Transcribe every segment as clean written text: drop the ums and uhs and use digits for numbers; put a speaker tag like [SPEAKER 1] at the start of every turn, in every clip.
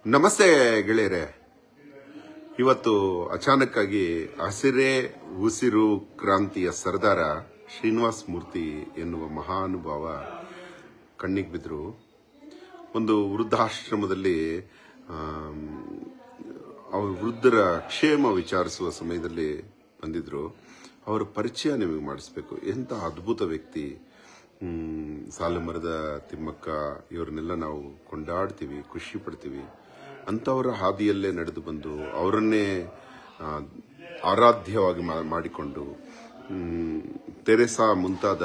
[SPEAKER 1] ನಮಸ್ತೆ ಗೆಳೆಯರೆ. ಇವತ್ತು ಅಚಾನಕ್ ಆಗಿ ಹಸಿರೇ ಉಸಿರು ಕ್ರಾಂತಿಯ ಸರ್ದಾರ ಶ್ರೀನಿವಾಸ ಮೂರ್ತಿ ಎನ್ನುವ ಮಹಾನುಭಾವ ಕಣ್ಣಿಗೆ ಬಿದ್ರು. ಒಂದು ವೃದ್ಧಾಶ್ರಮದಲ್ಲಿ ಅವ್ರ ವೃದ್ಧರ ಕ್ಷೇಮ ವಿಚಾರಿಸುವ ಸಮಯದಲ್ಲಿ ಬಂದಿದ್ರು. ಅವರ ಪರಿಚಯ ನಿಮಗೆ ಮಾಡಿಸ್ಬೇಕು. ಎಂಥ ಅದ್ಭುತ ವ್ಯಕ್ತಿ. ಸಾಲುಮರದ ತಿಮ್ಮಕ್ಕ ಇವರನ್ನೆಲ್ಲ ನಾವು ಕೊಂಡಾಡ್ತೀವಿ, ಖುಷಿ ಪಡ್ತೀವಿ. ಅಂಥವರ ಹಾದಿಯಲ್ಲೇ ನಡೆದು ಬಂದು ಅವರನ್ನೇ ಆರಾಧ್ಯವಾಗಿ ಮಾಡಿಕೊಂಡು ತೆರೆಸಾ ಮುಂತಾದ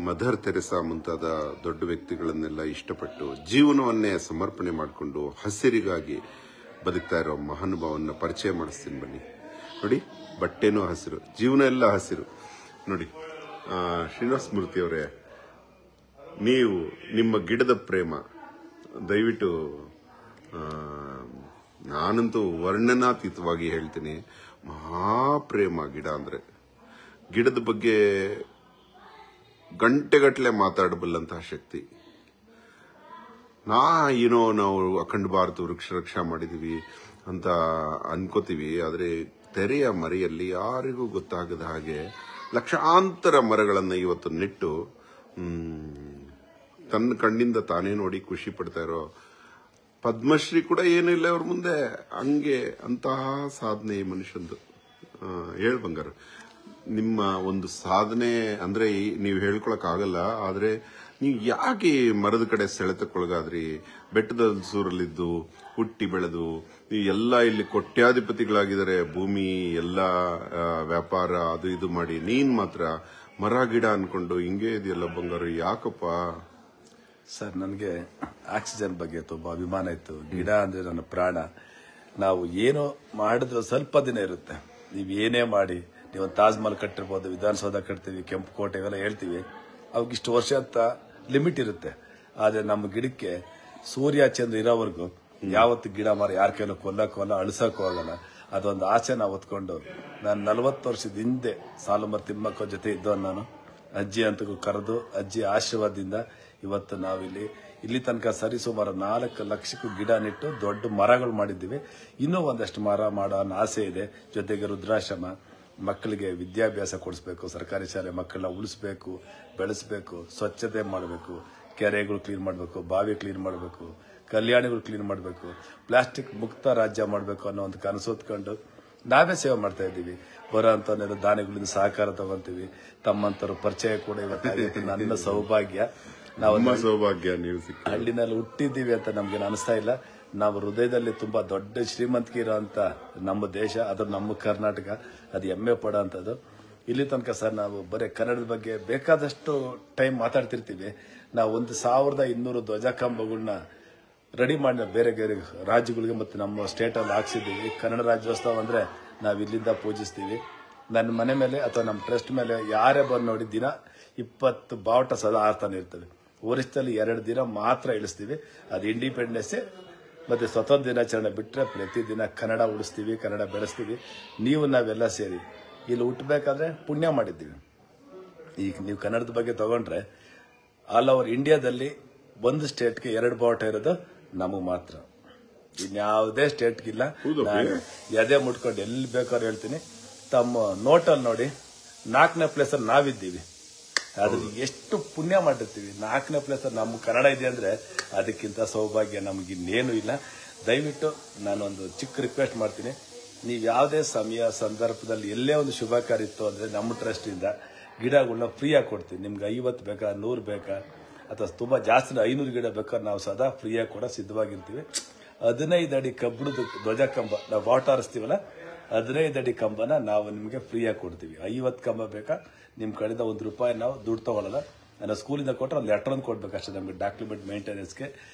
[SPEAKER 1] ಮದರ್ ತೆರೆಸಾ ಮುಂತಾದ ದೊಡ್ಡ ವ್ಯಕ್ತಿಗಳನ್ನೆಲ್ಲ ಇಷ್ಟಪಟ್ಟು ಜೀವನವನ್ನೇ ಸಮರ್ಪಣೆ ಮಾಡಿಕೊಂಡು ಹಸಿರಿಗಾಗಿ ಬದುಕ್ತಾ ಇರೋ ಮಹಾನುಭಾವನ್ನ ಪರಿಚಯ ಮಾಡಿಸ್ತೀನಿ ಬನ್ನಿ. ನೋಡಿ, ಬಟ್ಟೆನೂ ಹಸಿರು, ಜೀವನ ಎಲ್ಲ ಹಸಿರು. ನೋಡಿ, ಶ್ರೀನಿವಾಸ ಮೂರ್ತಿ ಅವರೇ, ನೀವು ನಿಮ್ಮ ಗಿಡದ ಪ್ರೇಮ ದಯವಿಟ್ಟು ನಾನಂತೂ ವರ್ಣನಾತೀತವಾಗಿ ಹೇಳ್ತೀನಿ. ಮಹಾಪ್ರೇಮ ಗಿಡ ಅಂದ್ರೆ. ಗಿಡದ ಬಗ್ಗೆ ಗಂಟೆಗಟ್ಟಲೆ ಮಾತಾಡಬಲ್ಲಂತಹ ಶಕ್ತಿ. ನಾವು ಅಖಂಡ ಭಾರತ ವೃಕ್ಷ ರಕ್ಷಾ ಮಾಡಿದೀವಿ ಅಂತ ಅನ್ಕೋತೀವಿ. ಆದರೆ ತೆರೆಯ ಮರೆಯಲ್ಲಿ ಯಾರಿಗೂ ಗೊತ್ತಾಗದ ಹಾಗೆ ಲಕ್ಷಾಂತರ ಮರಗಳನ್ನು ಇವತ್ತು ನೆಟ್ಟು ತನ್ನ ಕಣ್ಣಿಂದ ತಾನೇ ನೋಡಿ ಖುಷಿ ಪಡ್ತಾ ಇರೋ ಪದ್ಮಶ್ರೀ ಕೂಡ ಏನೂ ಇಲ್ಲ ಅವ್ರ ಮುಂದೆ. ಹಂಗೆ ಅಂತಹ ಸಾಧನೆ ಈ ಮನುಷ್ಯಂದು. ಹೇಳ್ ಬಂಗಾರ, ನಿಮ್ಮ ಒಂದು ಸಾಧನೆ ಅಂದ್ರೆ ನೀವು ಹೇಳ್ಕೊಳಕ್ ಆಗಲ್ಲ. ಆದ್ರೆ ನೀವು ಯಾಕೆ ಮರದ ಕಡೆ ಸೆಳೆತಕ್ಕೊಳಗಾದ್ರಿ? ಬೆಟ್ಟದ ಸೂರಲ್ಲಿದ್ದು ಹುಟ್ಟಿ ಬೆಳೆದು ನೀವು ಎಲ್ಲ ಇಲ್ಲಿ ಕೋಟ್ಯಾಧಿಪತಿಗಳಾಗಿದ್ದಾರೆ. ಭೂಮಿ ಎಲ್ಲ ವ್ಯಾಪಾರ ಅದು ಇದು ಮಾಡಿ ನೀನ್ ಮಾತ್ರ ಮರ ಗಿಡ ಅನ್ಕೊಂಡು ಹಿಂಗೆ ಇದೆಯಲ್ಲ ಬಂಗಾರ, ಯಾಕಪ್ಪ?
[SPEAKER 2] ಸರ್, ನನಗೆ ಆಕ್ಸಿಜನ್ ಬಗ್ಗೆ ತುಂಬಾ ಅಭಿಮಾನ ಇತ್ತು. ಗಿಡ ಅಂದ್ರೆ ನನ್ನ ಪ್ರಾಣ. ನಾವು ಏನೋ ಮಾಡಿದ್ರೆ ಸ್ವಲ್ಪ ದಿನ ಇರುತ್ತೆ. ನೀವು ಏನೇ ಮಾಡಿ, ನೀವು ತಾಜ್ ಮಹಲ್ ಕಟ್ಟಿರ್ಬೋದು, ವಿಧಾನಸೌಧ ಕಟ್ತೀವಿ, ಕೆಂಪು ಕೋಟೆ ಇವೆಲ್ಲ ಹೇಳ್ತೀವಿ, ಅವಾಗ ಇಷ್ಟು ವರ್ಷ ಅಂತ ಲಿಮಿಟ್ ಇರುತ್ತೆ. ಆದ್ರೆ ನಮ್ಮ ಗಿಡಕ್ಕೆ ಸೂರ್ಯ ಚಂದ್ರ ಇರೋವರೆಗೂ ಯಾವತ್ತು ಗಿಡ ಮರ ಯಾರ ಕೈಲೂ ಕೊಲ್ಲಕ್ಕೂ ಅಳಿಸಕ್ಕೂ ಆಗಲ್ಲ. ಅದೊಂದು ಆಸೆ ನಾವು ಹೊತ್ಕೊಂಡು ನಾನು 40 ವರ್ಷದ ಹಿಂದೆ ಸಾಲುಮರ ತಿಮ್ಮಕ್ಕ ಜೊತೆ ಇದ್ದವನು. ನಾನು ಅಜ್ಜಿ ಅಂತ ಕರೆದು ಅಜ್ಜಿ ಆಶೀರ್ವಾದದಿಂದ ಇವತ್ತು ಇಲ್ಲಿ ತನಕ ಸರಿಸುಮಾರು 4 ಲಕ್ಷಕ್ಕೂ ಗಿಡ ನೆಟ್ಟು ದೊಡ್ಡ ಮರಗಳು ಮಾಡಿದ್ದೀವಿ. ಇನ್ನೂ ಒಂದಷ್ಟು ಮರ ಮಾಡೋ ಆಸೆ ಇದೆ. ಜೊತೆಗೆ ವೃದ್ಧಾಶ್ರಮ, ಮಕ್ಕಳಿಗೆ ವಿದ್ಯಾಭ್ಯಾಸ ಕೊಡಿಸ್ಬೇಕು, ಸರ್ಕಾರಿ ಶಾಲೆ ಮಕ್ಕಳನ್ನ ಉಳಿಸ್ಬೇಕು, ಬೆಳೆಸಬೇಕು, ಸ್ವಚ್ಛತೆ ಮಾಡಬೇಕು, ಕೆರೆಗಳು ಕ್ಲೀನ್ ಮಾಡಬೇಕು, ಬಾವಿ ಕ್ಲೀನ್ ಮಾಡಬೇಕು, ಕಲ್ಯಾಣಿಗಳು ಕ್ಲೀನ್ ಮಾಡಬೇಕು, ಪ್ಲಾಸ್ಟಿಕ್ ಮುಕ್ತ ರಾಜ್ಯ ಮಾಡಬೇಕು ಅನ್ನೋ ಒಂದು ಕನಸು ಹೊತ್ಕೊಂಡು ನಾವೇ ಸೇವೆ ಮಾಡ್ತಾ ಇದ್ದೀವಿ. ಬರೋ ಅಂತವನ್ನೆಲ್ಲ ದಾನಿಗಳಿಂದ ಸಹಕಾರ ತಗೊಂತೀವಿ. ತಮ್ಮಂತರು ಪರಿಚಯ ಕೂಡ ಇವತ್ತು ನನ್ನ ಸೌಭಾಗ್ಯ. ನಾವು
[SPEAKER 1] ಸೌಭಾಗ್ಯ. ನೀವು
[SPEAKER 2] ಹಳ್ಳಿನಲ್ಲಿ ಹುಟ್ಟಿದ್ದೀವಿ ಅಂತ ನಮ್ಗೆ ಅನಿಸ್ತಾ ಇಲ್ಲ. ನಾವು ಹೃದಯದಲ್ಲಿ ತುಂಬಾ ದೊಡ್ಡ ಶ್ರೀಮಂತಿಕೆ ಇರೋಂತ ನಮ್ಮ ದೇಶ, ಅದು ನಮ್ಮ ಕರ್ನಾಟಕ. ಅದು ಹೆಮ್ಮೆ ಪಡೋ ಅಂತದ್ದು. ಇಲ್ಲಿ ತನಕ ಸರ್ ನಾವು ಬರೀ ಕನ್ನಡದ ಬಗ್ಗೆ ಬೇಕಾದಷ್ಟು ಟೈಮ್ ಮಾತಾಡ್ತಿರ್ತೀವಿ. ನಾವು 1200 ಧ್ವಜ ಕಂಬಗಳನ್ನ ರೆಡಿ ಮಾಡಿ ಬೇರೆ ಬೇರೆ ರಾಜ್ಯಗಳಿಗೆ ಮತ್ತು ನಮ್ಮ ಸ್ಟೇಟ್ ಅಲ್ಲಿ ಹಾಕ್ಸಿದ್ದೀವಿ. ಕನ್ನಡ ರಾಜ್ಯೋತ್ಸವ ಅಂದ್ರೆ ನಾವು ಇಲ್ಲಿಂದ ಪೂಜಿಸ್ತೀವಿ. ನನ್ನ ಮನೆ ಮೇಲೆ ಅಥವಾ ನಮ್ಮ ಟ್ರಸ್ಟ್ ಮೇಲೆ ಯಾರೇ ಬಂದು ನೋಡಿ ದಿನ 20 ಬಾವುಟ ಸದಾ ಆರ್ತಾನೆ ಇರ್ತವೆ. ವರ್ಷದಲ್ಲಿ 2 ದಿನ ಮಾತ್ರ ಇಳಿಸ್ತೀವಿ. ಅದು ಇಂಡಿಪೆಂಡೆನ್ಸ್ ಮತ್ತೆ ಸ್ವತಂತ್ರ ದಿನಾಚರಣೆ ಬಿಟ್ಟರೆ ಪ್ರತಿದಿನ ಕನ್ನಡ ಉಳಿಸ್ತೀವಿ, ಕನ್ನಡ ಬೆಳೆಸ್ತೀವಿ. ನಾವೆಲ್ಲ ಸೇರಿ ಇಲ್ಲಿ ಹುಟ್ಟಬೇಕಾದ್ರೆ ಪುಣ್ಯ ಮಾಡಿದ್ದೀವಿ. ಈಗ ನೀವು ಕನ್ನಡದ ಬಗ್ಗೆ ತಗೊಂಡ್ರೆ ಆಲ್ ಓವರ್ ಇಂಡಿಯಾದಲ್ಲಿ ಒಂದು ಸ್ಟೇಟ್ಗೆ 2 ಬಾವುಟ ಇರೋದು ನಮಗೆ ಮಾತ್ರ. ಇನ್ಯಾವುದೇ ಸ್ಟೇಟ್ಗಿಲ್ಲ. ಎದೆ ಮುಟ್ಕೊಂಡು ಎಲ್ಲಿ ಬೇಕಾದ್ರೂ ಹೇಳ್ತೀನಿ. ತಮ್ಮ ನೋಟಲ್ಲಿ ನೋಡಿ 4ನೇ ಪ್ಲೇಸಲ್ಲಿ ನಾವಿದ್ದೀವಿ. ಅದ್ರಲ್ಲಿ ಎಷ್ಟು ಪುಣ್ಯ ಮಾಡಿರ್ತೀವಿ. 4ನೇ ಪ್ಲೇಸಲ್ಲಿ ನಮ್ಮ ಕನ್ನಡ ಇದೆ ಅಂದ್ರೆ ಅದಕ್ಕಿಂತ ಸೌಭಾಗ್ಯ ನಮಗಿನ್ನೇನು ಇಲ್ಲ. ದಯವಿಟ್ಟು ನಾನೊಂದು ಚಿಕ್ಕ ರಿಕ್ವೆಸ್ಟ್ ಮಾಡ್ತೀನಿ. ನೀವು ಯಾವುದೇ ಸಮಯ ಸಂದರ್ಭದಲ್ಲಿ ಎಲ್ಲೇ ಒಂದು ಶುಭ ಕಾರ್ಯ ಇತ್ತು ಅಂದ್ರೆ ನಮ್ಮ ಟ್ರಸ್ಟ್ ಇಂದ ಗಿಡಗಳನ್ನ ಫ್ರೀಯಾಗಿ ಕೊಡ್ತೀವಿ. ನಿಮ್ಗೆ 50 ಬೇಕಾ, 100 ಬೇಕಾ, ಅಥವಾ ತುಂಬಾ ಜಾಸ್ತಿ 500 ಗಿಡ ಬೇಕಾದ್ರೆ ನಾವು ಸದಾ ಫ್ರೀಯಾಗಿ ಕೂಡ ಸಿದ್ಧವಾಗಿರ್ತೀವಿ. 15 ಅಡಿ ಕಬ್ಬಣದ ಧ್ವಜ ಕಂಬ ನಾವು ಬಾವುಟ ಆರಿಸ್ತೀವಲ್ಲ, 15 ಅಡಿ ಕಂಬನ ನಾವು ನಿಮಗೆ ಫ್ರೀಯಾಗಿ ಕೊಡ್ತೀವಿ. 50 ಕಂಬ ಬೇಕಾ, ನಿಮ್ ಕಡೆಯಿಂದ ₹1 ನಾವು ದುಡ್ಡು ತಗೊಳ್ಳಲ್ಲ. ನಾನು ಸ್ಕೂಲಿಂದ ಕೊಟ್ಟರೆ ಒಂದು ಲೆಟರ್ ಕೊಡ್ಬೇಕಷ್ಟೇ ನಮಗೆ ಡಾಕ್ಯುಮೆಂಟ್ ಮೇಂಟೆನೆನ್ಸ್ಗೆ.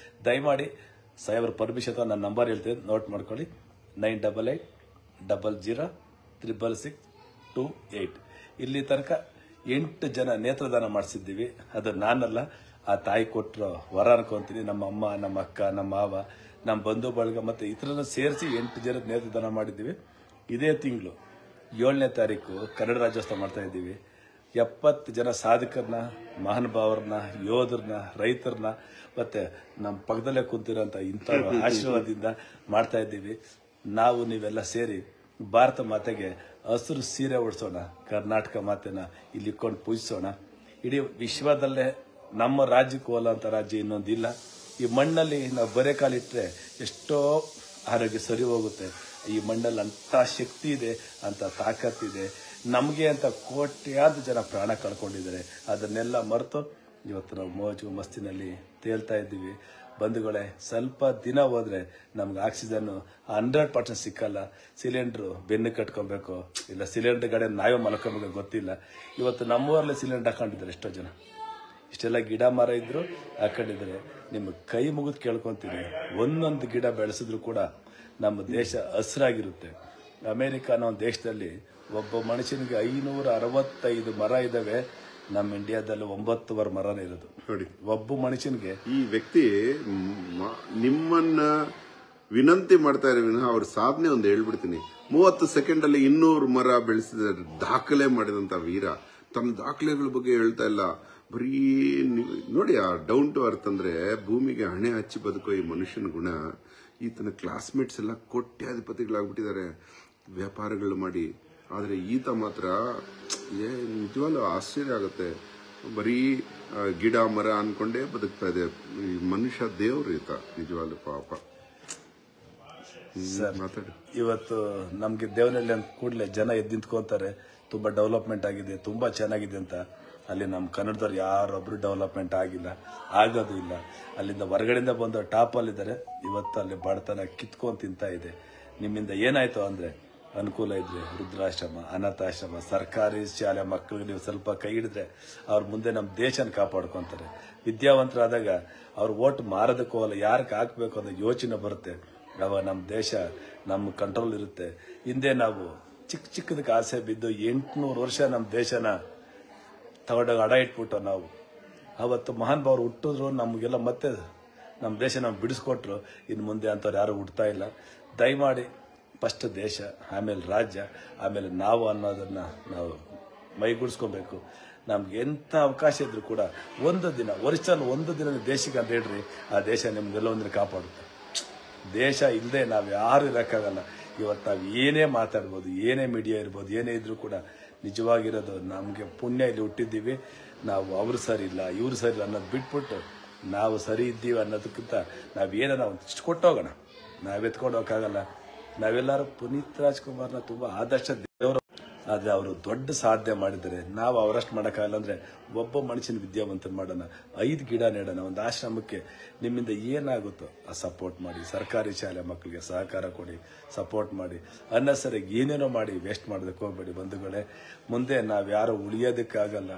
[SPEAKER 2] ದಯಮಾಡಿ ಸಾಹೇಬ್ರ ಪರ್ಮಿಷನ್ ನನ್ನ ನಂಬರ್ ಹೇಳ್ತೀನಿ, ನೋಟ್ ಮಾಡ್ಕೊಳ್ಳಿ. 9880006668. ಇಲ್ಲಿ ತನಕ 8 ಜನ ನೇತ್ರದಾನ ಮಾಡಿಸಿದ್ದೀವಿ. ಅದು ನಾನಲ್ಲ, ಆ ತಾಯಿ ಕೊಟ್ಟರು ವರ ಅನ್ಕೊಂತೀನಿ. ನಮ್ಮ ಅಮ್ಮ, ನಮ್ಮ ಅಕ್ಕ, ನಮ್ಮ ಮಾವ, ನಮ್ಮ ಬಂಧು ಬಳಗ ಮತ್ತೆ ಇತರನ್ನ ಸೇರಿಸಿ 8 ಜನ ನೇತ್ರದಾನ ಮಾಡಿದ್ದೀವಿ. ಇದೇ ತಿಂಗಳು 7ನೇ ತಾರೀಕು ಕನ್ನಡ ರಾಜ್ಯೋತ್ಸವ ಮಾಡ್ತಾ ಇದ್ದೀವಿ. 70 ಜನ ಸಾಧಕರನ್ನ, ಮಹಾನುಭಾವರನ್ನ, ಯೋಧರನ್ನ, ರೈತರನ್ನ ಮತ್ತೆ ನಮ್ಮ ಪಕ್ಕದಲ್ಲೇ ಕುಂತಿರೋಂಥ ಇಂಥ ಆಶೀರ್ವಾದದಿಂದ ಮಾಡ್ತಾ ಇದ್ದೀವಿ. ನಾವು ನೀವೆಲ್ಲ ಸೇರಿ ಭಾರತ ಮಾತೆಗೆ ಹಸಿರು ಸೀರೆ ಉಡಿಸೋಣ, ಕರ್ನಾಟಕ ಮಾತೆನ ಇಲ್ಲಿ ಇಟ್ಕೊಂಡು ಪೂಜಿಸೋಣ. ಇಡೀ ವಿಶ್ವದಲ್ಲೇ ನಮ್ಮ ರಾಜ್ಯಕ್ಕೆ ಹೋಲಂತ ರಾಜ್ಯ ಇನ್ನೊಂದಿಲ್ಲ. ಈ ಮಣ್ಣಲ್ಲಿ ನಾವು ಬರೆ ಕಾಲಿಟ್ಟರೆ ಎಷ್ಟೋ ಆರೋಗ್ಯ ಸರಿ ಹೋಗುತ್ತೆ. ಈ ಮಣ್ಣಲ್ಲಿ ಅಂಥ ಶಕ್ತಿ ಇದೆ, ಅಂಥ ತಾಕತ್ತಿದೆ. ನಮಗೆ ಅಂತ ಕೋಟ್ಯಾಂತರ ಜನ ಪ್ರಾಣ ಕಳ್ಕೊಂಡಿದ್ದಾರೆ. ಅದನ್ನೆಲ್ಲ ಮರೆತು ಇವತ್ತು ನಾವು ಮೋಜು ಮಸ್ತಿನಲ್ಲಿ ತೇಲ್ತಾ ಇದ್ದೀವಿ. ಬಂಧುಗಳೇ, ಸ್ವಲ್ಪ ದಿನ ಹೋದ್ರೆ ನಮ್ಗೆ ಆಕ್ಸಿಜನ್ 100% ಸಿಕ್ಕಲ್ಲ. ಸಿಲಿಂಡ್ರು ಬೆನ್ನು ಕಟ್ಕೊಬೇಕು, ಇಲ್ಲ ಸಿಲಿಂಡರ್ ಗಾಡಿ ನಾವೇ ಮಲ್ಕೊಬೇಕು ಗೊತ್ತಿಲ್ಲ. ಇವತ್ತು ನಮ್ಮೂರಲ್ಲೇ ಸಿಲಿಂಡರ್ ಹಾಕೊಂಡಿದ್ದಾರೆ ಎಷ್ಟೋ ಜನ. ಇಷ್ಟೆಲ್ಲ ಗಿಡ ಮರ ಇದ್ರು ಹಾಕೊಂಡಿದ್ದಾರೆ. ನಿಮಗೆ ಕೈ ಮುಗಿದು ಕೇಳ್ಕೊತೀನಿ, ಒಂದೊಂದು ಗಿಡ ಬೆಳೆಸಿದ್ರು ಕೂಡ ನಮ್ಮ ದೇಶ ಹಸಿರಾಗಿರುತ್ತೆ. ಅಮೇರಿಕ ಅನ್ನೋ ಒಂದು ದೇಶದಲ್ಲಿ ಒಬ್ಬ ಮನುಷ್ಯನಿಗೆ 565 ಮರ ಇದ್ದಾವೆ. ನಮ್ಮ ಇಂಡಿಯಾದಲ್ಲಿ 9 ಮರನೇ ಇರೋದು
[SPEAKER 1] ನೋಡಿ.
[SPEAKER 2] ಒಬ್ಬ ಮನುಷ್ಯನಿಗೆ
[SPEAKER 1] ಈ ವ್ಯಕ್ತಿ ನಿಮ್ಮನ್ನ ವಿನಂತಿ ಮಾಡ್ತಾ ಇರೋ ಅವ್ರ ಸಾಧನೆ ಒಂದು ಹೇಳ್ಬಿಡ್ತೀನಿ. 30 ಸೆಕೆಂಡ್ ಅಲ್ಲಿ 200 ಮರ ಬೆಳೆಸಿದ ದಾಖಲೆ ಮಾಡಿದಂತ ವೀರ ತಮ್ಮ ದಾಖಲೆಗಳ ಬಗ್ಗೆ ಹೇಳ್ತಾ ಇಲ್ಲ. ಬರೀ ನೋಡಿ, ಆ ಡೌನ್ ಟು ಅರ್ತ್ ಅಂದ್ರೆ ಭೂಮಿಗೆ ಹಣೆ ಹಚ್ಚಿ ಬದುಕೋ ಈ ಮನುಷ್ಯನ ಗುಣ. ಈತನ ಕ್ಲಾಸ್ಮೇಟ್ಸ್ ಎಲ್ಲ ಕೋಟ್ಯಾಧಿಪತಿಗಳಾಗ್ಬಿಟ್ಟಿದ್ದಾರೆ ವ್ಯಾಪಾರಗಳು ಮಾಡಿ. ಆದರೆ ಈತ ಮಾತ್ರ ನಿಜವಾಗ್ಲೂ ಆಶ್ಚರ್ಯ ಆಗುತ್ತೆ. ಬರೀ ಗಿಡ ಮರ ಅನ್ಕೊಂಡೇ ಬದುಕ್ತಾ ಇದೆ. ಈ ಮನುಷ್ಯ ದೇವ್ರು ಈತ ನಿಜವಾಗ್ಲೂ ಪಾಪ. ಮಾತಾಡಿ.
[SPEAKER 2] ಇವತ್ತು ನಮ್ಗೆ ದೇವನಲ್ಲಿ ಅಂತ ಕೂಡಲೇ ಜನ ಎದ್ದು ನಿಂತ್ಕೊಂತಾರೆ. ತುಂಬಾ ಡೆವಲಪ್ಮೆಂಟ್ ಆಗಿದೆ, ತುಂಬಾ ಚೆನ್ನಾಗಿದೆ ಅಂತ. ಅಲ್ಲಿ ನಮ್ಮ ಕನ್ನಡದವ್ರು ಯಾರೊಬ್ರು ಡೆವಲಪ್ಮೆಂಟ್ ಆಗಿಲ್ಲ, ಆಗೋದು ಇಲ್ಲ. ಅಲ್ಲಿಂದ ಹೊರಗಡೆಯಿಂದ ಬಂದು ಟಾಪಲ್ಲಿದ್ದಾರೆ. ಇವತ್ತು ಅಲ್ಲಿ ಬಡತನ ಕಿತ್ಕೊಂಡು ತಿಂತಾ ಇದೆ. ನಿಮ್ಮಿಂದ ಏನಾಯ್ತು ಅಂದ್ರೆ ಅನುಕೂಲ ಇದ್ರೆ ವೃದ್ಧಾಶ್ರಮ, ಅನಾಥಾಶ್ರಮ, ಸರ್ಕಾರಿ ಶಾಲೆ ಮಕ್ಕಳಿಗೆ ನೀವು ಸ್ವಲ್ಪ ಕೈ ಹಿಡಿದ್ರೆ ಅವ್ರ ಮುಂದೆ ನಮ್ಮ ದೇಶನ ಕಾಪಾಡ್ಕೊಂತಾರೆ. ವಿದ್ಯಾವಂತರಾದಾಗ ಅವ್ರ ಓಟ್ ಮಾರೋದಕ್ಕೂ ಅಲ್ಲ, ಯಾರಿಗೆ ಹಾಕ್ಬೇಕು ಅನ್ನೋ ಯೋಚನೆ ಬರುತ್ತೆ. ಅವಾಗ ನಮ್ಮ ದೇಶ ನಮ್ಮ ಕಂಟ್ರೋಲ್ ಇರುತ್ತೆ. ಹಿಂದೆ ನಾವು ಚಿಕ್ಕ ಚಿಕ್ಕದಕ್ಕೆ ಆಸೆ ಬಿದ್ದು 800 ವರ್ಷ ನಮ್ಮ ದೇಶನ ತಗೊಂಡಾಗ ಅಡ ಇಟ್ಬಿಟ್ಟು ನಾವು ಅವತ್ತು ಮಹಾನ್ ಭಾವರು ಹುಟ್ಟಿದ್ರು. ನಮಗೆಲ್ಲ ಮತ್ತೆ ನಮ್ಮ ದೇಶ ನಾವು ಬಿಡಿಸ್ಕೊಟ್ರು. ಇನ್ನು ಮುಂದೆ ಅಂಥವ್ರು ಯಾರು ಹುಡ್ತಾ ಇಲ್ಲ. ದಯಮಾಡಿ ಫಸ್ಟ್ ದೇಶ, ಆಮೇಲೆ ರಾಜ್ಯ, ಆಮೇಲೆ ನಾವು ಅನ್ನೋದನ್ನ ನಾವು ಮೈಗೂಡಿಸ್ಕೊಬೇಕು. ನಮ್ಗೆ ಎಂಥ ಅವಕಾಶ ಇದ್ರು ಕೂಡ ಒಂದು ದಿನ, ವರ್ಷದಲ್ಲಿ ಒಂದು ದಿನ ದೇಶಕ್ಕೆ ಅಂತ ಹೇಳ್ರಿ, ಆ ದೇಶ ನಿಮ್ಗೆಲ್ಲ ಒಂದಿನ ಕಾಪಾಡುತ್ತೆ. ದೇಶ ಇಲ್ಲದೆ ನಾವು ಯಾರು ಇರೋಕ್ಕಾಗಲ್ಲ. ಇವತ್ತು ನಾವು ಏನೇ ಮಾತಾಡ್ಬೋದು, ಏನೇ ಮೀಡಿಯಾ ಇರ್ಬೋದು, ಏನೇ ಇದ್ರೂ ಕೂಡ ನಿಜವಾಗಿರೋದು ನಮಗೆ ಪುಣ್ಯ ಇಲ್ಲಿ ಹುಟ್ಟಿದ್ದೀವಿ. ನಾವು ಅವರು ಸರಿ ಇಲ್ಲ, ಇವರು ಸರಿ ಇಲ್ಲ ಅನ್ನೋದು ಬಿಟ್ಬಿಟ್ಟು ನಾವು ಸರಿ ಇದ್ದೀವಿ ಅನ್ನೋದಕ್ಕಿಂತ ನಾವೇನ ಇಷ್ಟು ಕೊಟ್ಟೋಗೋಣ. ನಾವು ಎತ್ಕೊಂಡು ಹೋಗೋಕ್ಕಾಗಲ್ಲ. ನಾವೆಲ್ಲರೂ ಪುನೀತ್ ರಾಜ್ಕುಮಾರ್ನ ತುಂಬ ಆದರ್ಶ ದೇವರು. ಆದರೆ ಅವರು ದೊಡ್ಡ ಸಾಧನೆ ಮಾಡಿದ್ದಾರೆ. ನಾವು ಅವರಷ್ಟು ಮಾಡೋಕ್ಕಾಗಲ್ಲ. ಅಂದರೆ ಒಬ್ಬ ಮನುಷ್ಯನ ವಿದ್ಯಾವಂತನ ಮಾಡೋಣ, 5 ಗಿಡ ನೆಡೋಣ, ಒಂದು ಆಶ್ರಮಕ್ಕೆ ನಿಮ್ಮಿಂದ ಏನಾಗುತ್ತೋ ಆ ಸಪೋರ್ಟ್ ಮಾಡಿ. ಸರ್ಕಾರಿ ಶಾಲೆ ಮಕ್ಕಳಿಗೆ ಸಹಕಾರ ಕೊಡಿ, ಸಪೋರ್ಟ್ ಮಾಡಿ. ಅನ್ನಸರಿಗೆ ಏನೇನೋ ಮಾಡಿ ವೇಸ್ಟ್ ಮಾಡೋದಕ್ಕೆ ಹೋಗ್ಬೇಡಿ ಬಂಧುಗಳೇ. ಮುಂದೆ ನಾವು ಯಾರು ಉಳಿಯೋದಕ್ಕಾಗಲ್ಲ.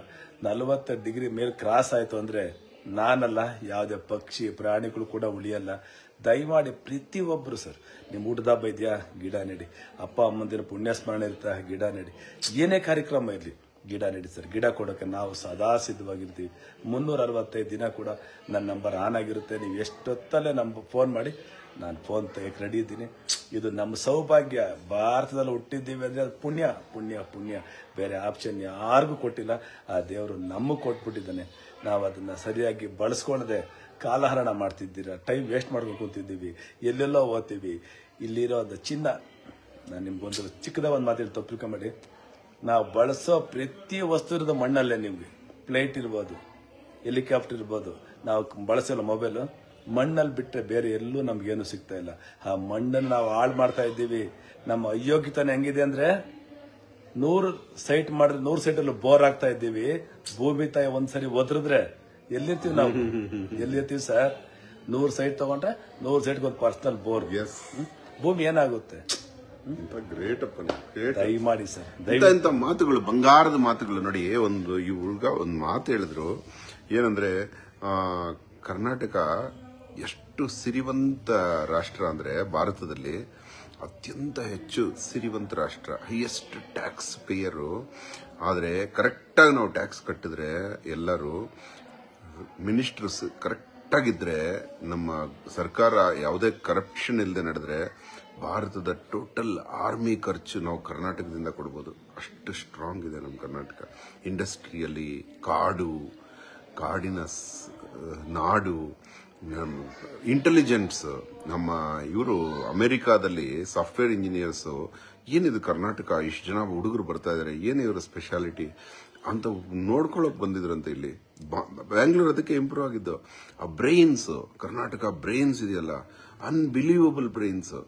[SPEAKER 2] 40 ಡಿಗ್ರಿ ಮೇಲೆ ಕ್ರಾಸ್ ಆಯಿತು ಅಂದರೆ ನಾನಲ್ಲ, ಯಾವುದೇ ಪಕ್ಷಿ ಪ್ರಾಣಿಗಳು ಕೂಡ ಉಳಿಯಲ್ಲ. ದಯಮಾಡಿ ಪ್ರತಿಯೊಬ್ಬರು ಸರ್, ನಿಮ್ಮ ಊಟದ ಹಬ್ಬ ಇದೆಯಾ, ಗಿಡ ನೆಡಿ. ಅಪ್ಪ ಅಮ್ಮಂದಿನ ಪುಣ್ಯ ಸ್ಮರಣೆ ಇರ್ತಾ, ಗಿಡ ನೆಡಿ. ಏನೇ ಕಾರ್ಯಕ್ರಮ ಇರಲಿ ಗಿಡ ನೆಡಿ ಸರ್. ಗಿಡ ಕೊಡೋಕೆ ನಾವು ಸದಾ ಸಿದ್ಧವಾಗಿರ್ತೀವಿ. 365 ದಿನ ಕೂಡ ನನ್ನ ನಂಬರ್ ಆನ್ ಆಗಿರುತ್ತೆ. ನೀವು ಎಷ್ಟೊತ್ತಲ್ಲೇ ನಮ್ಮ ಫೋನ್ ಮಾಡಿ, ನಾನು ಫೋನ್ ತೆಗೆಯಕ್ಕೆ ರೆಡಿ ಇದ್ದೀನಿ. ಇದು ನಮ್ಮ ಸೌಭಾಗ್ಯ. ಭಾರತದಲ್ಲಿ ಹುಟ್ಟಿದ್ದೀವಿ ಅಂದರೆ ಅದು ಪುಣ್ಯ ಪುಣ್ಯ ಪುಣ್ಯ. ಬೇರೆ ಆಪ್ಷನ್ ಯಾರಿಗೂ ಕೊಟ್ಟಿಲ್ಲ. ಆ ದೇವರು ನಮಗೆ ಕೊಟ್ಬಿಟ್ಟಿದ್ದಾನೆ. ನಾವು ಅದನ್ನು ಸರಿಯಾಗಿ ಬಳಸ್ಕೊಳ್ಳದೆ ಕಾಲಹರಣ ಮಾಡ್ತಿದ್ದೀರ, ಟೈಮ್ ವೇಸ್ಟ್ ಮಾಡ್ಕೊಂಡು ಕೂತಿದ್ದೀವಿ, ಎಲ್ಲೆಲ್ಲೋ ಓದ್ತೀವಿ. ಇಲ್ಲಿರೋ ಒಂದು ಚಿನ್ನ, ನಾನು ನಿಮ್ಗೊಂದು ಚಿಕ್ಕದ ಒಂದು ಮಾತಾಡಿ ತಪ್ಪಿಕೊಂಬೇಡಿ. ನಾವು ಬಳಸೋ ಪ್ರತಿ ವಸ್ತು ಇರೋದು ಮಣ್ಣಲ್ಲೇ. ನಿಮಗೆ ಪ್ಲೇಟ್ ಇರ್ಬೋದು, ಹೆಲಿಕಾಪ್ಟರ್ ಇರ್ಬೋದು, ನಾವು ಬಳಸೋಲ್ಲ ಮೊಬೈಲು, ಮಣ್ಣಲ್ಲಿ ಬಿಟ್ಟರೆ ಬೇರೆ ಎಲ್ಲೂ ನಮ್ಗೇನು ಸಿಗ್ತಾ ಇಲ್ಲ. ಆ ಮಣ್ಣನ್ನು ನಾವು ಹಾಳು ಮಾಡ್ತಾ ಇದ್ದೀವಿ. ನಮ್ಮ ಅಯೋಗ್ಯತನ ಹೆಂಗಿದೆ ಅಂದರೆ 100 ಸೈಟ್ ಮಾಡಿದ್ರೆ 100 ಸೈಟಲ್ಲೂ ಬೋರ್ ಆಗ್ತಾ ಇದ್ದೀವಿ. ಭೂಮಿ ತಾಯಿ ಒಂದ್ಸರಿ ಒದ್ರಿದ್ರೆ ಎಲ್ಲಿರ್ತೀವಿ ನಾವು? ಎಲ್ಲಿರ್ತೀವಿ ಸರ್? 100 ಸೈಟ್ ತಗೊಂಡ್ರೆ 100 ಸೈಟ್ಗೆ ಒಂದು ಪರ್ಸನಲ್ ಬೋರ್. ಭೂಮಿ ಏನಾಗುತ್ತೆ?
[SPEAKER 1] ಗ್ರೇಟ್ ಅಪ್ಪ,
[SPEAKER 2] ದಯಮಾಡಿ ಸರ್,
[SPEAKER 1] ಇಂಥ ಮಾತುಗಳು, ಬಂಗಾರದ ಮಾತುಗಳು. ನೋಡಿ, ಈ ಹುಡುಗ ಒಂದು ಮಾತು ಹೇಳಿದ್ರು. ಏನಂದ್ರೆ, ಕರ್ನಾಟಕ ಎಷ್ಟು ಸಿರಿವಂತ ರಾಷ್ಟ್ರ ಅಂದ್ರೆ ಭಾರತದಲ್ಲಿ ಅತ್ಯಂತ ಹೆಚ್ಚು ಸಿರಿವಂತ ರಾಷ್ಟ್ರ, ಹೈಯೆಸ್ಟ್ ಟ್ಯಾಕ್ಸ್ ಪೇಯರು. ಆದರೆ ಕರೆಕ್ಟಾಗಿ ನಾವು ಟ್ಯಾಕ್ಸ್ ಕಟ್ಟಿದ್ರೆ ಎಲ್ಲರೂ ಮಿನಿಸ್ಟರ್ಸ್ ಕರೆಕ್ಟ್ ಕರೆಕ್ಟಾಗಿದ್ರೆ, ನಮ್ಮ ಸರ್ಕಾರ ಯಾವುದೇ ಕರಪ್ಷನ್ ಇಲ್ಲದೆ ನಡೆದ್ರೆ ಭಾರತದ ಟೋಟಲ್ ಆರ್ಮಿ ಖರ್ಚು ನಾವು ಕರ್ನಾಟಕದಿಂದ ಕೊಡ್ಬೋದು. ಅಷ್ಟು ಸ್ಟ್ರಾಂಗ್ ಇದೆ ನಮ್ಮ ಕರ್ನಾಟಕ. ಇಂಡಸ್ಟ್ರಿಯಲ್ಲಿ ಕಾಡಿನ ನಾಡು, ಇಂಟೆಲಿಜೆನ್ಸ್. ನಮ್ಮ ಇವರು ಅಮೆರಿಕಾದಲ್ಲಿ ಸಾಫ್ಟ್ವೇರ್ ಇಂಜಿನಿಯರ್ಸು, ಏನಿದು ಕರ್ನಾಟಕ, ಇಷ್ಟು ಜನ ಹುಡುಗರು ಬರ್ತಾ ಇದಾರೆ, ಏನು ಇವರ ಸ್ಪೆಷಾಲಿಟಿ ಅಂತ ನೋಡ್ಕೊಳ್ಳೋಕೆ ಬಂದಿದ್ರಂತೆ ಇಲ್ಲಿ. ಬ್ಯಾಂಗ್ಳೂರ್ ಅದಕ್ಕೆ ಇಂಪ್ರೂವ್ ಆಗಿದ್ದು. ಆ ಬ್ರೈನ್ಸ್, ಕರ್ನಾಟಕ ಬ್ರೈನ್ಸ್ ಇದೆಯಲ್ಲ, ಅನ್ಬಿಲೀವಬಲ್ ಬ್ರೈನ್ಸ್.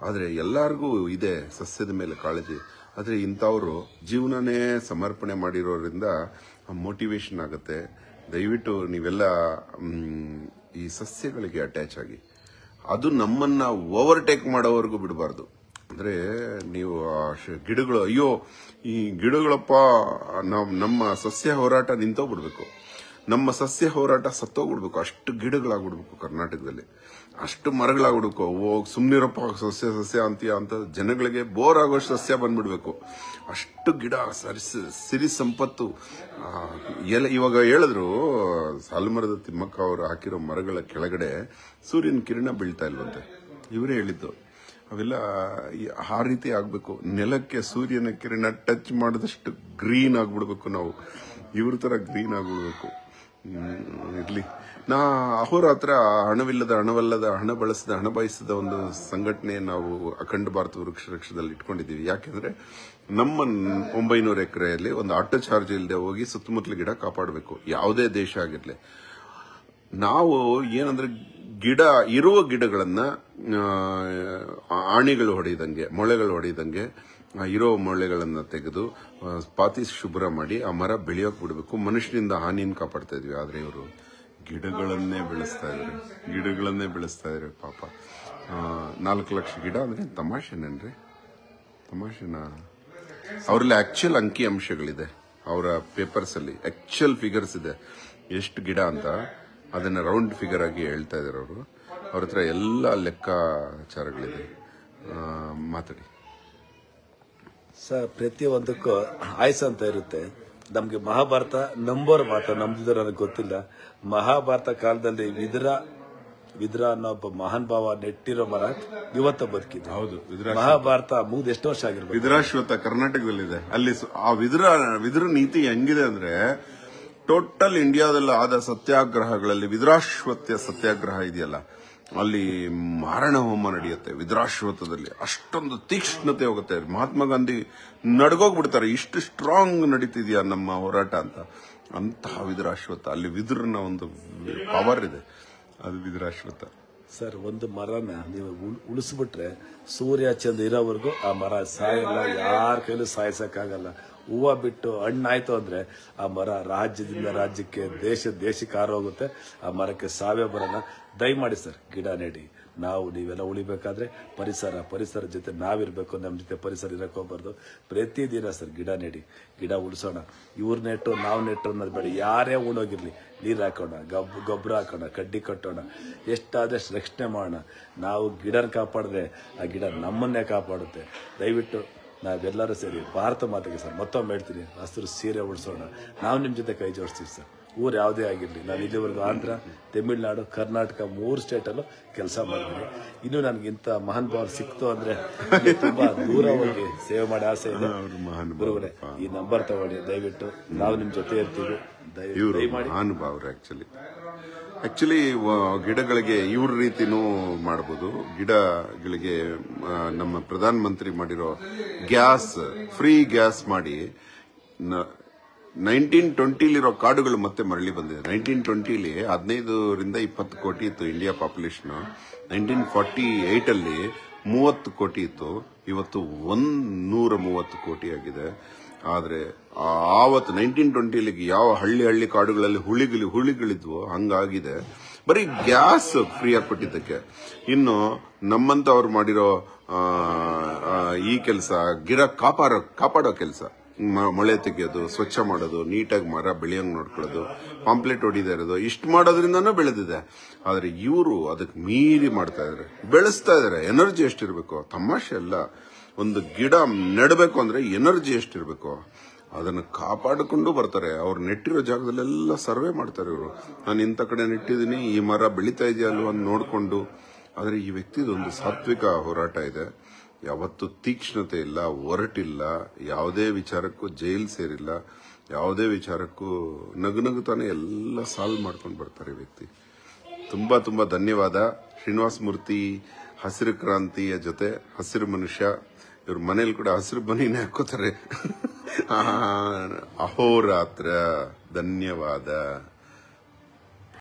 [SPEAKER 1] ಆದರೆ ಎಲ್ಲರಿಗೂ ಇದೆ ಸಸ್ಯದ ಮೇಲೆ ಕಾಳಜಿ. ಆದರೆ ಇಂಥವರು ಜೀವನನೇ ಸಮರ್ಪಣೆ ಮಾಡಿರೋದ್ರಿಂದ ಮೋಟಿವೇಶನ್ ಆಗುತ್ತೆ. ದಯವಿಟ್ಟು ನೀವೆಲ್ಲ ಈ ಸಸ್ಯಗಳಿಗೆ ಅಟ್ಯಾಚ್ ಆಗಿ, ಅದು ನಮ್ಮನ್ನ ಓವರ್ಟೇಕ್ ಮಾಡೋವರೆಗೂ ಬಿಡಬಾರ್ದು. ಅಂದ್ರೆ ನೀವು ಗಿಡಗಳು, ಅಯ್ಯೋ ಈ ಗಿಡಗಳಪ್ಪ, ನಮ್ಮ ಸಸ್ಯ ಹೋರಾಟ ನಿಂತೋಗ್ಬಿಡ್ಬೇಕು, ನಮ್ಮ ಸಸ್ಯ ಹೋರಾಟ ಸತ್ತೋಗ್ಬಿಡ್ಬೇಕು. ಅಷ್ಟು ಗಿಡಗಳಾಗ್ಬಿಡ್ಬೇಕು ಕರ್ನಾಟಕದಲ್ಲಿ, ಅಷ್ಟು ಮರಗಳಾಗ್ಬಿಡ್ಬೇಕು. ಸುಮ್ನಿರಪ್ಪ ಸಸ್ಯ ಅಂತೀಯ ಅಂತ ಜನಗಳಿಗೆ ಬೋರ್ ಆಗೋಷ್ಟು ಸಸ್ಯ ಬಂದ್ಬಿಡ್ಬೇಕು. ಅಷ್ಟು ಗಿಡ, ಸಿರಿ ಸಂಪತ್ತು. ಇವಾಗ ಹೇಳಿದ್ರು, ಸಾಲುಮರದ ತಿಮ್ಮಕ್ಕ ಅವರು ಹಾಕಿರೋ ಮರಗಳ ಕೆಳಗಡೆ ಸೂರ್ಯನ ಕಿರಣ ಬೀಳ್ತಾ ಇಲ್ವಂತೆ. ಇವರೇ ಹೇಳಿದ್ದು. ಅವೆಲ್ಲ ಆ ರೀತಿ ಆಗ್ಬೇಕು. ನೆಲಕ್ಕೆ ಸೂರ್ಯನ ಕಿರಣ ಟಚ್ ಮಾಡಿದಷ್ಟು ಗ್ರೀನ್ ಆಗ್ಬಿಡ್ಬೇಕು ನಾವು. ಇವ್ರ ತರ ಗ್ರೀನ್ ಆಗ್ಬಿಡ್ಬೇಕು. ಇರ್ಲಿ. ಅಹೋರಾತ್ರ ಹಣವಲ್ಲದ ಹಣ ಬಳಸದ ಹಣ ಬಯಸದ ಒಂದು ಸಂಘಟನೆ ನಾವು ಅಖಂಡ ಭಾರತ ವೃಕ್ಷ ರಕ್ಷದಲ್ಲಿ ಇಟ್ಕೊಂಡಿದ್ದೀವಿ. ಯಾಕೆಂದ್ರೆ ನಮ್ಮ 900 ಎಕರೆಯಲ್ಲಿ ಒಂದು ಆಟೋ ಚಾರ್ಜ್ ಇಲ್ಲದೆ ಹೋಗಿ ಸುತ್ತಮುತ್ತಲ ಗಿಡ ಕಾಪಾಡಬೇಕು, ಯಾವುದೇ ದೇಶ ಆಗಿರ್ಲಿ. ನಾವು ಏನಂದ್ರೆ ಇರುವ ಗಿಡಗಳನ್ನ ಆಣಿಗಳು ಹೊಡೆಯದಂಗೆ, ಮೊಳೆಗಳು ಹೊಡೆಯದಂಗೆ ಇರೋ ಮೊಳೆಗಳನ್ನ ತೆಗೆದು ಪಾತಿ ಶುಭ್ರ ಮಾಡಿ ಆ ಮರ ಬೆಳೆಯೋಕೆ ಬಿಡಬೇಕು. ಮನುಷ್ಯನಿಂದ ಹಾನಿಯನ್ನು ಕಾಪಾಡ್ತಾ ಇದ್ವಿ. ಆದ್ರೆ ಇವರು ಗಿಡಗಳನ್ನೇ ಬೆಳೆಸ್ತಾ ಇದ್ದಾರೆ ಪಾಪ. 4 ಲಕ್ಷ ಗಿಡ ಅಂದ್ರೆ ತಮಾಷೆನೇನ್ರಿ? ತಮಾಷೆನಾ? ಅವರಲ್ಲಿ ಆಕ್ಚುಯಲ್ ಅಂಕಿ ಅಂಶಗಳಿದೆ, ಅವರ ಪೇಪರ್ಸ್ ಅಲ್ಲಿ ಆಕ್ಚುಯಲ್ ಫಿಗರ್ಸ್ ಇದೆ, ಎಷ್ಟು ಗಿಡ ಅಂತ. ಅದನ್ನ ರೌಂಡ್ ಫಿಗರ್ ಆಗಿ ಹೇಳ್ತಾ ಇದ್ದಾರೆ ಅವರು. ಅವ್ರ ಹತ್ರ ಎಲ್ಲ ಲೆಕ್ಕಾಚಾರಗಳಿದೆ. ಮಾತಾಡಿ
[SPEAKER 2] ಸರ್. ಪ್ರತಿಯೊಂದಕ್ಕೂ ಆಯ್ಸ ಅಂತ ಇರುತ್ತೆ. ನಮ್ಗೆ ಮಹಾಭಾರತ ನಂಬೋರ್ ಮಾತು ನಮ್ದಿದ್ರೆ ನನಗೆ ಗೊತ್ತಿಲ್ಲ. ಮಹಾಭಾರತ ಕಾಲದಲ್ಲಿ ವಿದುರ ಅನ್ನೋ ಒಬ್ಬ ಮಹಾನ್ ಭಾವ ನೆಟ್ಟಿರೋ ಮರ ಇವತ್ತ ಬದುಕಿದೆ.
[SPEAKER 1] ಹೌದು,
[SPEAKER 2] ಮಹಾಭಾರತ ಮುಗ್ದು ಎಷ್ಟು ವರ್ಷ ಆಗಿರ್ಬೋದು.
[SPEAKER 1] ವಿದುರಾಶ್ವತ್ಥ ಕರ್ನಾಟಕದಲ್ಲಿದೆ. ಅಲ್ಲಿ ಆ ವಿದುರ ನೀತಿ ಹೆಂಗಿದೆ ಅಂದ್ರೆ, ಟೋಟಲ್ ಇಂಡಿಯಾದಲ್ಲಿ ಆದ ಸತ್ಯಾಗ್ರಹಗಳಲ್ಲಿ ವಿದುರಾಶ್ವತ್ಥ ಸತ್ಯಾಗ್ರಹ ಇದೆಯಲ್ಲ, ಅಲ್ಲಿ ಮಾರಣ ಹೋಮ ನಡೆಯುತ್ತೆ ವಿದುರಾಶ್ವತ್ಥದಲ್ಲಿ. ಅಷ್ಟೊಂದು ತೀಕ್ಷ್ಣತೆ ಹೋಗುತ್ತೆ. ಮಹಾತ್ಮ ಗಾಂಧಿ ನಡ್ಗೋಗ್ಬಿಡ್ತಾರೆ, ಇಷ್ಟು ಸ್ಟ್ರಾಂಗ್ ನಡೀತಿದ್ಯಾ ನಮ್ಮ ಹೋರಾಟ ಅಂತ. ಅಂತಹ ವಿದುರಾಶ್ವತ್ಥ, ಅಲ್ಲಿ ವಿದುರನ ಒಂದು ಪವರ್ ಇದೆ, ಅದು ವಿದುರಾಶ್ವತ್ಥ.
[SPEAKER 2] ಸರ್, ಒಂದು ಮರನ ನೀವು ಉಳಿಸ್ಬಿಟ್ರೆ ಸೂರ್ಯ ಚಂದ್ರ ಇರೋವರೆಗೂ ಆ ಮರ ಸಾಯಲ್ಲ, ಯಾರ ಕೈಲೂ ಸಾಯಿಸಕ್ಕಾಗಲ್ಲ. ಹೂವು ಬಿಟ್ಟು ಹಣ್ಣಾಯ್ತು ಅಂದ್ರೆ ಆ ಮರ ರಾಜ್ಯದಿಂದ ರಾಜ್ಯಕ್ಕೆ, ದೇಶಕ್ಕೆ ಹಾರೋಗುತ್ತೆ. ಆ ಮರಕ್ಕೆ ಸಾವೇ ಬರಲ್ಲ. ದಯಮಾಡಿ ಸರ್, ಗಿಡ ನೆಡಿ. ನೀವೆಲ್ಲ ಉಳಿಬೇಕಾದ್ರೆ ಪರಿಸರ ಜೊತೆ ನಾವಿರ್ಬೇಕು, ನಮ್ಮ ಜೊತೆ ಪರಿಸರ ಇರಕ್ ಹೋಗ್ಬಾರ್ದು. ಪ್ರತಿದಿನ ಸರ್ ಗಿಡ ನೆಡಿ, ಗಿಡ ಉಳಿಸೋಣ. ಇವ್ರು ನೆಟ್ಟು ನಾವು ನೆಟ್ಟು ಅನ್ನೋದು ಬೇಡ. ಯಾರೇ ಉಣೋಗಿರ್ಲಿ, ನೀರು ಹಾಕೋಣ, ಗೊಬ್ಬರ ಹಾಕೋಣ, ಕಡ್ಡಿ ಕಟ್ಟೋಣ, ಎಷ್ಟಾದಷ್ಟು ರಕ್ಷಣೆ ಮಾಡೋಣ. ನಾವು ಗಿಡನ ಕಾಪಾಡಿದ್ರೆ ಆ ಗಿಡ ನಮ್ಮನ್ನೇ ಕಾಪಾಡುತ್ತೆ. ದಯವಿಟ್ಟು ನಾವೆಲ್ಲರೂ ಸೇರಿ ಭಾರತ ಮಾತೆಗೆ ಸರ್ ಮತ್ತೊಮ್ಮೆ ಹೇಳ್ತೀನಿ, ಹಸಿರು ಸೀರೆ ಉಳಿಸೋಣ. ನಾವು ನಿಮ್ಮ ಜೊತೆ ಕೈ ಜೋಡಿಸ್ತೀವಿ ಸರ್. ಊರು ಯಾವುದೇ ಆಗಿರಲಿ. ನಾನು ಇಲ್ಲಿವರೆಗೂ ಆಂಧ್ರ, ತಮಿಳುನಾಡು, ಕರ್ನಾಟಕ 3 ಸ್ಟೇಟಲ್ಲೂ ಕೆಲಸ ಮಾಡಿದ್ದೀನಿ. ಇನ್ನೂ ನನಗಿಂತ ಮಹಾನ್ ಭಾವ ಸಿಕ್ತು ಅಂದ್ರೆ ತುಂಬಾ ದೂರ ಹೋಗಿ ಸೇವೆ ಮಾಡಿ ಆಸೆ ಇದೆ. ಗುರುಗಳೇ, ಈ ನಂಬರ್ ತಗೊಳ್ಳಿ ದಯವಿಟ್ಟು. ನಾವು ನಿಮ್ಮ ಜೊತೆ ಇರ್ತೀವಿ.
[SPEAKER 1] ಮಹಾನುಭಾವರು. ಆಕ್ಚುಲಿ ಗಿಡಗಳಿಗೆ ಇವ್ರ ರೀತಿನೂ ಮಾಡಬಹುದು. ಗಿಡಗಳಿಗೆ ನಮ್ಮ ಪ್ರಧಾನ ಮಂತ್ರಿ ಮಾಡಿರೋ ಫ್ರೀ ಗ್ಯಾಸ್ ಮಾಡಿ 1920 ಕಾಡುಗಳು ಮತ್ತೆ ಮರಳಿ ಬಂದಿದೆ. 1920 15ರಿಂದ 20 ಕೋಟಿ ಇತ್ತು ಇಂಡಿಯಾ ಪಾಪ್ಯುಲೇಷನ್. 1948 ಅಲ್ಲಿ 30 ಕೋಟಿ ಇತ್ತು. ಇವತ್ತು 130 ಕೋಟಿ ಆಗಿದೆ. ಆದ್ರೆ ಆವತ್ತು 1920 ಯಾವ ಹಳ್ಳಿ ಕಾಡುಗಳಲ್ಲಿ ಹುಳಿಗಳಿದ್ವು ಹಂಗಾಗಿದೆ. ಬರೀ ಗ್ಯಾಸ್ ಫ್ರೀ ಆಗಿ ಕೊಟ್ಟಿದ್ದಕ್ಕೆ. ಇನ್ನು ನಮ್ಮಂತವ್ರು ಮಾಡಿರೋ ಈ ಕೆಲಸ, ಗಿಡ ಕಾಪಾಡೋ ಕೆಲಸ, ಮಳೆ ತೆಗೆಯೋದು, ಸ್ವಚ್ಛ ಮಾಡೋದು, ನೀಟಾಗಿ ಮರ ಬೆಳೆಯಂಗ್ ನೋಡ್ಕೊಳ್ಳೋದು, ಪಾಂಪ್ಲೆಟ್ ಹೊಡಿತಾ ಇರೋದು, ಇಷ್ಟು ಮಾಡೋದ್ರಿಂದನೂ ಬೆಳೆದಿದೆ. ಆದ್ರೆ ಇವರು ಅದಕ್ಕೆ ಮೀರಿ ಮಾಡ್ತಾ ಇದಾರೆ, ಬೆಳೆಸ್ತಾ ಇದಾರೆ. ಎನರ್ಜಿ ಎಷ್ಟಿರ್ಬೇಕು, ತಮಾಷೆ ಅಲ್ಲ. ಒಂದು ಗಿಡ ನೆಡಬೇಕು ಅಂದ್ರೆ ಎನರ್ಜಿ ಎಷ್ಟಿರ್ಬೇಕು. ಅದನ್ನು ಕಾಪಾಡಿಕೊಂಡು ಬರ್ತಾರೆ. ಅವ್ರು ನೆಟ್ಟಿರೋ ಜಾಗದಲ್ಲೆಲ್ಲ ಸರ್ವೆ ಮಾಡ್ತಾರೆ ಇವರು. ನಾನು ಇಂಥ ಕಡೆ ನೆಟ್ಟಿದ್ದೀನಿ, ಈ ಮರ ಬೆಳೀತಾ ಇದೆಯಾ ಅಲ್ವಾ ಅಂತ ನೋಡಿಕೊಂಡು. ಆದರೆ ಈ ವ್ಯಕ್ತಿದೊಂದು ಸಾತ್ವಿಕ ಹೋರಾಟ ಇದೆ. ಯಾವತ್ತೂ ತೀಕ್ಷ್ಣತೆ ಇಲ್ಲ, ಒರಟಿಲ್ಲ, ಯಾವುದೇ ವಿಚಾರಕ್ಕೂ ಜೈಲ್ ಸೇರಿಲ್ಲ, ಯಾವುದೇ ವಿಚಾರಕ್ಕೂ ನಗುನಗುತ್ತಾನೆ ಎಲ್ಲ ಸಾಲ್ವ್ ಮಾಡ್ಕೊಂಡು ಬರ್ತಾರೆ ಈ ವ್ಯಕ್ತಿ. ತುಂಬಾ ತುಂಬಾ ಧನ್ಯವಾದ. ಶ್ರೀನಿವಾಸ ಮೂರ್ತಿ ಹಸಿರು ಕ್ರಾಂತಿಯ ಜೊತೆ ಹಸಿರು ಮನುಷ್ಯ. ಇವ್ರ ಮನೇಲಿ ಕೂಡ ಹಸಿರು ಬನೀನೇ ಹಾಕೋತಾರೆ. ಅಹೋರಾತ್ರ. ಧನ್ಯವಾದ.